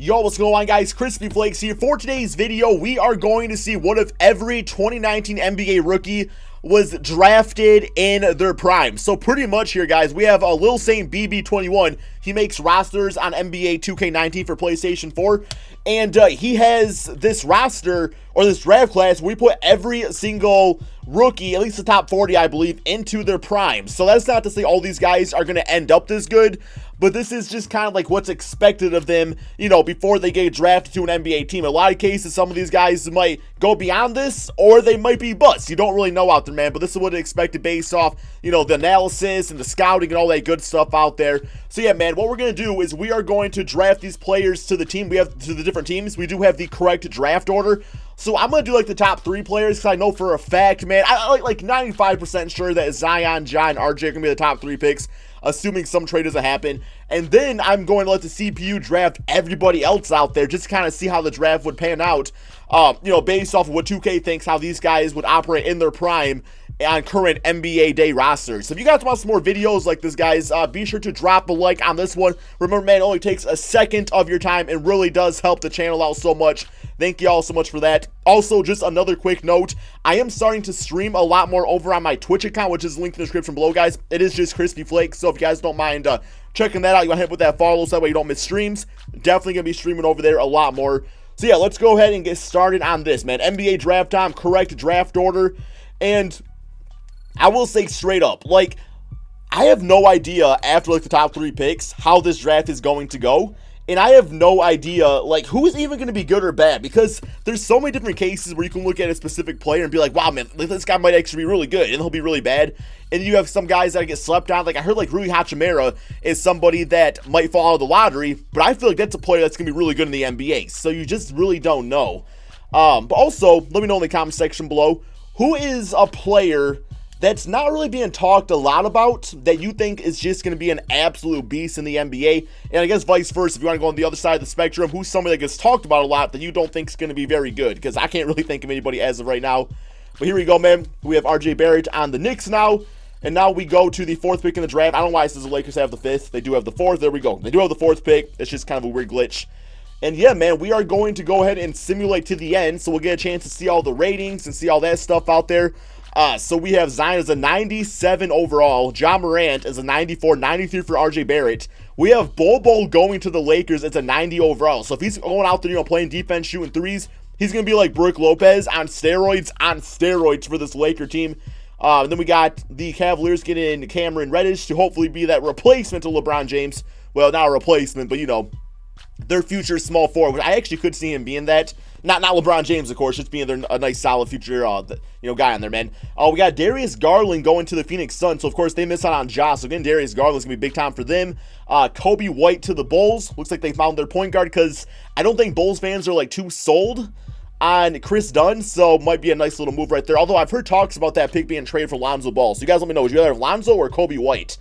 Yo, what's going on, guys? KrispyFlakes here. For today's video, we are going to see what if every 2019 NBA rookie was drafted in their prime. So pretty much here, guys, we have a Lil Saint BB21. He makes rosters on NBA 2K19 for PlayStation 4. And he has this roster, or this draft class, where we put every single rookie, at least the top 40, I believe, into their prime. So that's not to say all these guys are going to end up this good, but this is just kind of like what's expected of them, you know, before they get drafted to an NBA team. In a lot of cases, some of these guys might go beyond this, or they might be busts. You don't really know out there, man, but this is what it's expected based off, you know, the analysis and the scouting and all that good stuff out there. So yeah, man, what we're going to do is we are going to draft these players to the team. We have to the different teams. We do have the correct draft order. So I'm going to do like the top 3 players because I know for a fact, man, I'm like 95% sure that Zion, Ja, and RJ are going to be the top 3 picks, assuming some trade doesn't happen. And then I'm going to let the CPU draft everybody else out there just to kind of see how the draft would pan out, you know, based off of what 2K thinks, how these guys would operate in their prime on current NBA day rosters. So if you guys want some more videos like this, guys, be sure to drop a like on this one. Remember, man, it only takes a second of your time and really does help the channel out so much. Thank you all so much for that. Also, just another quick note, I am starting to stream a lot more over on my Twitch account, which is linked in the description below, guys. It is just KrispyFlakes, so if you guys don't mind checking that out, you want to hit with that follow so that way you don't miss streams. Definitely going to be streaming over there a lot more. So yeah, let's go ahead and get started on this, man. NBA draft time, correct draft order, and I will say straight up, like, I have no idea after like the top 3 picks how this draft is going to go. And I have no idea, like, who's even going to be good or bad, because there's so many different cases where you can look at a specific player and be like, wow, man, this guy might actually be really good, and he'll be really bad. And you have some guys that get slept on. Like, I heard, like, Rui Hachimura is somebody that might fall out of the lottery, but I feel like that's a player that's going to be really good in the NBA. So you just really don't know. But also, let me know in the comment section below, who is a player that's not really being talked a lot about that you think is just going to be an absolute beast in the NBA? And I guess vice versa, if you want to go on the other side of the spectrum, who's somebody that gets talked about a lot that you don't think is going to be very good? Because I can't really think of anybody as of right now. But here we go, man. We have RJ Barrett on the Knicks now. And now we go to the 4th pick in the draft. I don't know why it says the Lakers have the 5th. They do have the 4th. There we go. They do have the 4th pick. It's just kind of a weird glitch. And yeah, man, we are going to go ahead and simulate to the end. So we'll get a chance to see all the ratings and see all that stuff out there. So we have Zion as a 97 overall. Ja Morant is a 94, 93 for RJ Barrett. We have Bobo going to the Lakers. It's a 90 overall. So if he's going out there, you know, playing defense, shooting threes, he's going to be like Brook Lopez on steroids for this Laker team. And then we got the Cavaliers getting Cameron Reddish to hopefully be that replacement to LeBron James. Well, not a replacement, but, you know, their future small forward. I actually could see him being that. Not LeBron James, of course, just being a nice, solid future, you know, guy on there, man. We got Darius Garland going to the Phoenix Suns. So, of course, they miss out on Ja. So, again, Darius Garland's going to be big time for them. Kobe White to the Bulls. Looks like they found their point guard because I don't think Bulls fans are, like, too sold on Chris Dunn. So, might be a nice little move right there. Although, I've heard talks about that pick being traded for Lonzo Ball. So, you guys let me know. Would you rather have Lonzo or Kobe White?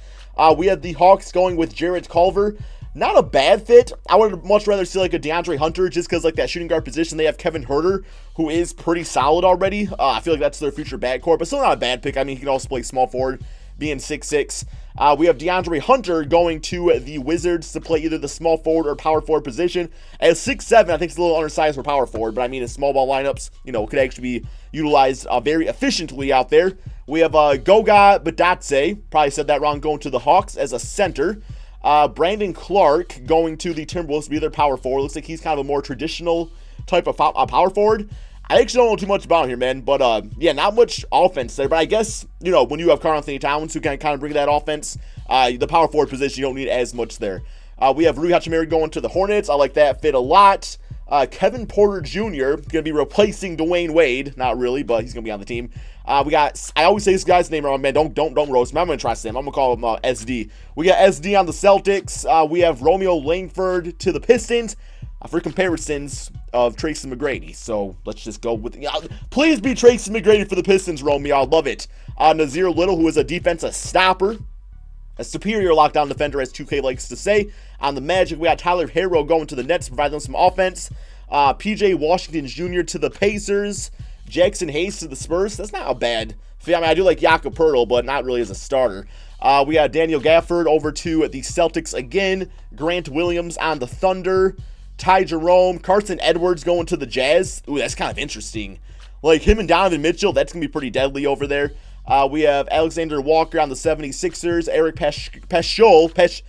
We had the Hawks going with Jarrett Culver. Not a bad fit. I would much rather see like a DeAndre Hunter just because like that shooting guard position. They have Kevin Huerter, who is pretty solid already. I feel like that's their future backcourt, but still not a bad pick. I mean, he can also play small forward, being 6'6". We have DeAndre Hunter going to the Wizards to play either the small forward or power forward position. At 6'7", I think it's a little undersized for power forward, but I mean, in small ball lineups, you know, could actually be utilized very efficiently out there. We have Goga Badatse, probably said that wrong, going to the Hawks as a center. Brandon Clark going to the Timberwolves to be their power forward. Looks like he's kind of a more traditional type of power forward. I actually don't know too much about him here, man. But, yeah, not much offense there. But I guess, you know, when you have Karl-Anthony Towns who can kind of bring that offense, the power forward position, you don't need as much there. We have Rui Hachimura going to the Hornets. I like that fit a lot. Kevin Porter Jr. going to be replacing Dwayne Wade. Not really, but he's going to be on the team. We got, I always say this guy's name wrong, man. Don't roast me. I'm going to try to say him. I'm going to call him SD. We got SD on the Celtics. We have Romeo Langford to the Pistons for comparisons of Tracy McGrady. So let's just go with, please be Tracy McGrady for the Pistons, Romeo. I love it. Nazir Little, who is a defensive stopper. A superior lockdown defender, as 2K likes to say. On the Magic, we got Tyler Herro going to the Nets to provide them some offense. PJ Washington Jr. to the Pacers. Jackson Hayes to the Spurs. That's not a bad fit. I mean, I do like Jakob Poeltl, but not really as a starter. We got Daniel Gafford over to the Celtics again. Grant Williams on the Thunder. Ty Jerome, Carson Edwards going to the Jazz. Ooh, that's kind of interesting. Like, him and Donovan Mitchell, that's going to be pretty deadly over there. We have Alexander Walker on the 76ers. Eric Paschal. Guys,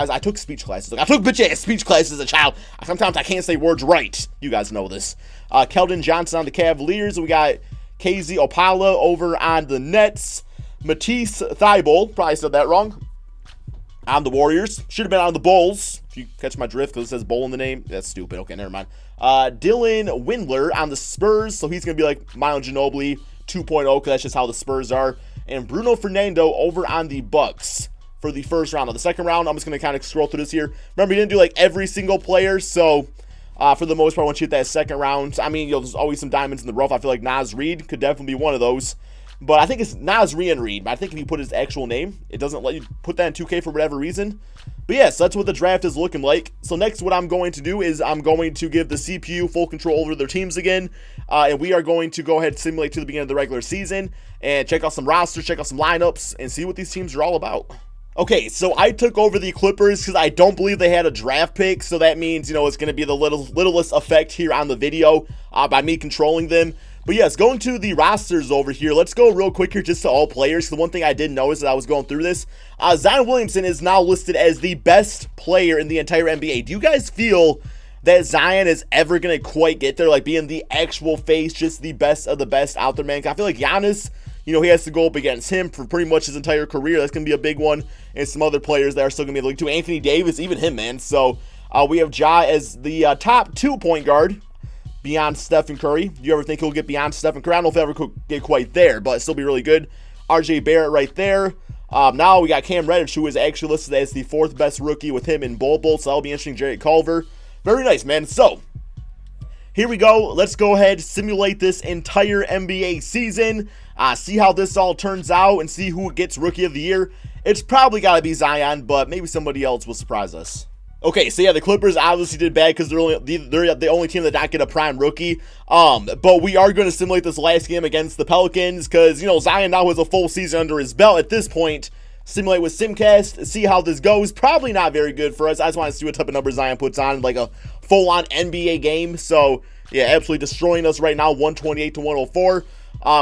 I took speech classes. Like, I took bitch-ass speech classes as a child. Sometimes I can't say words right. You guys know this. Keldon Johnson on the Cavaliers. We got KZ Opala over on the Nets. Matisse Thybulle, probably said that wrong, on the Warriors. Should have been on the Bulls, if you catch my drift, because it says Bull in the name. That's stupid. Okay, never mind. Dylan Windler on the Spurs, so he's going to be like Manu Ginobili 2.0, because that's just how the Spurs are. And Bruno Fernando over on the Bucks for the first round. On the second round, I'm just going to kind of scroll through this here. Remember, you didn't do like every single player, so for the most part, once you hit that second round, I mean, there's always some diamonds in the rough. I feel like Naz Reid could definitely be one of those. But I think it's Nasrian Reed. But I think if you put his actual name, it doesn't let you put that in 2K for whatever reason. But yes, that's what the draft is looking like. So next, what I'm going to do is I'm going to give the CPU full control over their teams again. And we are going to go ahead and simulate to the beginning of the regular season and check out some rosters, check out some lineups, and see what these teams are all about. Okay, so I took over the Clippers because I don't believe they had a draft pick. So that means, you know, it's going to be the littlest effect here on the video by me controlling them. But yes, going to the rosters over here, let's go real quick here just to all players. The one thing I did notice as I was going through this, Zion Williamson is now listed as the best player in the entire NBA. Do you guys feel that Zion is ever going to quite get there, like being the actual face, just the best of the best out there, man? I feel like Giannis, you know, he has to go up against him for pretty much his entire career. That's going to be a big one. And some other players that are still going to be able to. Anthony Davis, even him, man. So we have Ja as the top 2-point guard beyond Stephen Curry. Do you ever think he'll get beyond Stephen Curry? I don't know if he'll ever could get quite there, but still be really good. RJ Barrett right there. Now we got Cam Reddish, who is actually listed as the 4th best rookie with him in Bol Bol, so that'll be interesting. Jarrett Culver. Very nice, man. So, here we go. Let's go ahead, simulate this entire NBA season, see how this all turns out, and see who gets Rookie of the Year. It's probably got to be Zion, but maybe somebody else will surprise us. Okay, so yeah, the Clippers obviously did bad because they're the only team that not get a prime rookie. But we are going to simulate this last game against the Pelicans because, you know, Zion now has a full season under his belt at this point. Simulate with Simcast, see how this goes. Probably not very good for us. I just want to see what type of numbers Zion puts on, like a full-on NBA game. So, yeah, absolutely destroying us right now, 128 to 104.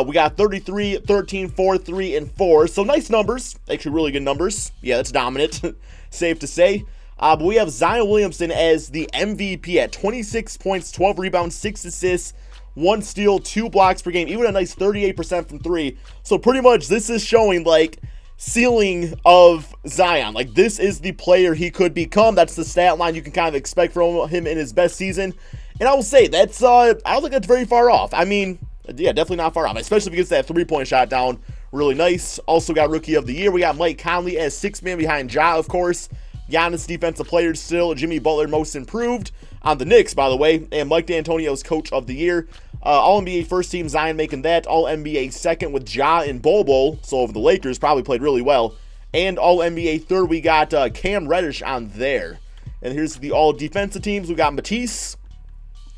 We got 33, 13, 4, 3, and 4. So nice numbers. Actually, really good numbers. Yeah, that's dominant. Safe to say. But we have Zion Williamson as the MVP at 26 points, 12 rebounds, 6 assists, 1 steal, 2 blocks per game, even a nice 38% from 3. So pretty much this is showing, like, ceiling of Zion. Like, this is the player he could become. That's the stat line you can kind of expect from him in his best season. And I will say, that's, I don't think that's very far off. I mean, yeah, definitely not far off, especially if he gets that 3-point shot down. Really nice. Also got Rookie of the Year. We got Mike Conley as 6th man behind Ja, of course. Giannis, defensive player still. Jimmy Butler, most improved on the Knicks, by the way. And Mike D'Antonio's coach of the year. All-NBA first team, Zion making that. All-NBA second with Ja and Bol Bol. So the Lakers probably played really well. And All-NBA third, we got Cam Reddish on there. And here's the all-defensive teams. We got Matisse,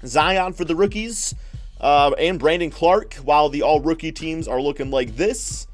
Zion for the rookies, and Brandon Clark, while the all-rookie teams are looking like this.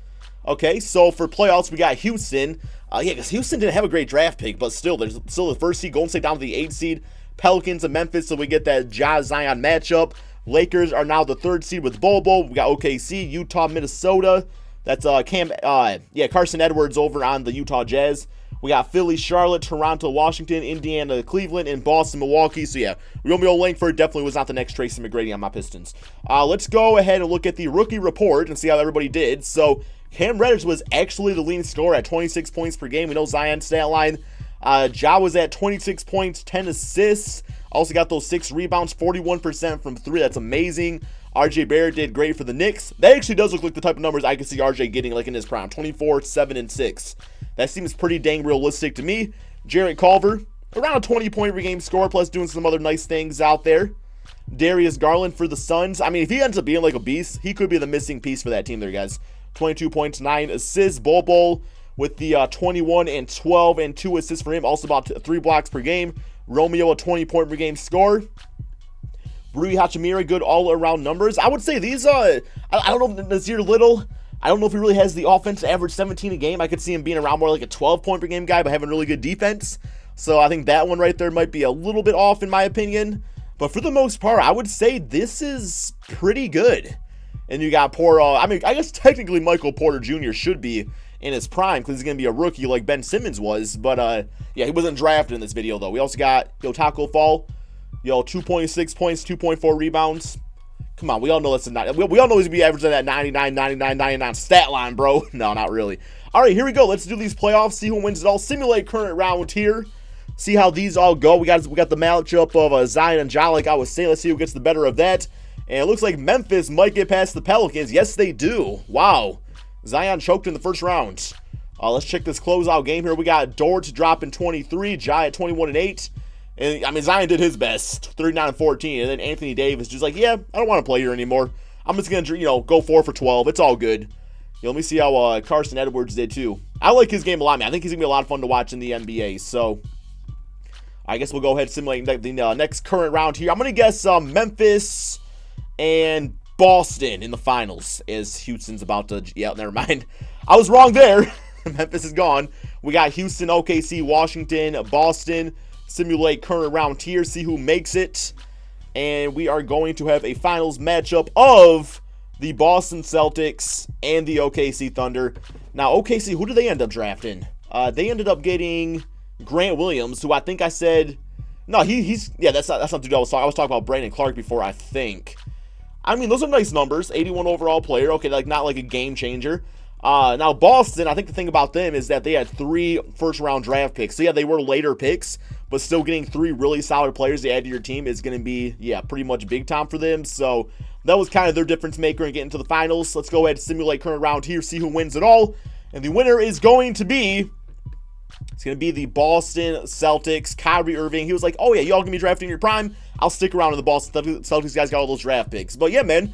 Okay, so for playoffs, we got Houston. Yeah, because Houston didn't have a great draft pick, but still, there's still the 1st seed. Golden State down to the 8th seed. Pelicans and Memphis, so we get that Ja-Zion matchup. Lakers are now the 3rd seed with Bol Bol. We got OKC, Utah, Minnesota. That's Carson Edwards over on the Utah Jazz. We got Philly, Charlotte, Toronto, Washington, Indiana, Cleveland, and Boston, Milwaukee. So yeah, Romeo Langford definitely was not the next Tracy McGrady on my Pistons. Let's go ahead and look at the rookie report and see how everybody did. So Cam Reddish was actually the leading scorer at 26 points per game. We know Zion's stat line. Ja was at 26 points, 10 assists. Also got those 6 rebounds, 41% from 3. That's amazing. RJ Barrett did great for the Knicks. That actually does look like the type of numbers I could see RJ getting like in his prime. 24, 7, and 6. That seems pretty dang realistic to me. Jarrett Culver, around a 20-point per game score, plus doing some other nice things out there. Darius Garland for the Suns. I mean, if he ends up being like a beast, he could be the missing piece for that team there, guys. 22 points, 9 assists. Bol Bol with the 21 and 12 and 2 assists for him. Also about 3 blocks per game. Romeo, a 20-point per game score. Rui Hachimura, good all-around numbers. I would say these, I don't know, Nasir Little, I don't know if he really has the offense to average 17 a game. I could see him being around more like a 12-point per game guy, but having really good defense. So I think that one right there might be a little bit off in my opinion. But for the most part, I would say this is pretty good. And you got poor, I mean, I guess technically Michael Porter Jr. should be in his prime because he's going to be a rookie like Ben Simmons was. But, yeah, he wasn't drafted in this video, though. We also got, Taco Fall, 2.6 points, 2.4 rebounds. Come on, we all know that's not. We all know he's going to be averaging that 99, 99, 99 stat line, bro. No, not really. All right, here we go. Let's do these playoffs, see who wins it all. Simulate current round here. See how these all go. We got the matchup of Zion and Ja, like I was saying. Let's see who gets the better of that. And it looks like Memphis might get past the Pelicans. Yes, they do. Wow. Zion choked in the first round. Let's check this closeout game here. We got Dort dropping 23, Ja at 21 and 8. And I mean, Zion did his best, 39 and 14. And then Anthony Davis just like, yeah, I don't want to play here anymore. I'm just going to, go 4 for 12. It's all good. Let me see how Carson Edwards did too. I like his game a lot, man. I think he's going to be a lot of fun to watch in the NBA. So I guess we'll go ahead and simulate the next current round here. I'm going to guess Memphis and Boston in the finals as Houston's about to, yeah, never mind. I was wrong there. Memphis is gone. We got Houston, OKC, Washington, Boston. Simulate current round here, see who makes it. And we are going to have a finals matchup of the Boston Celtics and the OKC Thunder. Now, OKC, who did they end up drafting? They ended up getting Grant Williams, who I think I said, no, he's yeah, that's not the dude I was talking about Brandon Clark before, I think. I mean, those are nice numbers. 81 overall player. Okay, like not like a game changer. Now, Boston, I think the thing about them is that they had 3 first-round draft picks. So, yeah, they were later picks, but still getting 3 really solid players to add to your team is going to be, yeah, pretty much big time for them. So, that was kind of their difference maker in getting to the finals. Let's go ahead and simulate current round here, see who wins it all. And the winner is going to be, it's going to be the Boston Celtics. Kyrie Irving, he was like, oh, yeah, y'all going to be drafting your prime? I'll stick around in the Boston Celtics. Guys got all those draft picks. But, yeah, man.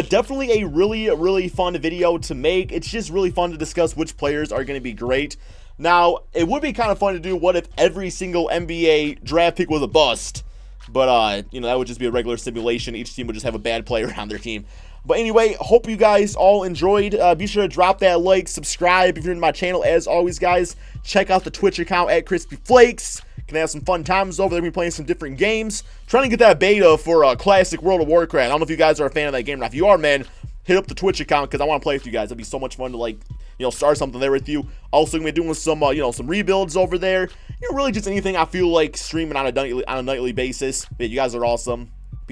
Definitely a really fun video to make. It's just really fun to discuss which players are going to be great. Now, it would be kind of fun to do what if every single NBA draft pick was a bust. But, that would just be a regular simulation. Each team would just have a bad player on their team. But anyway, hope you guys all enjoyed. Be sure to drop that like, subscribe if you're in my channel. As always, guys, check out the Twitch account at KrispyFlakes. Can have some fun times over there. We're playing some different games. Trying to get that beta for Classic World of Warcraft. I don't know if you guys are a fan of that game. Now, if you are, man, hit up the Twitch account because I want to play with you guys. It'd be so much fun to start something there with you. Also, gonna be doing some some rebuilds over there. Really just anything I feel like streaming on a nightly basis. But you guys are awesome.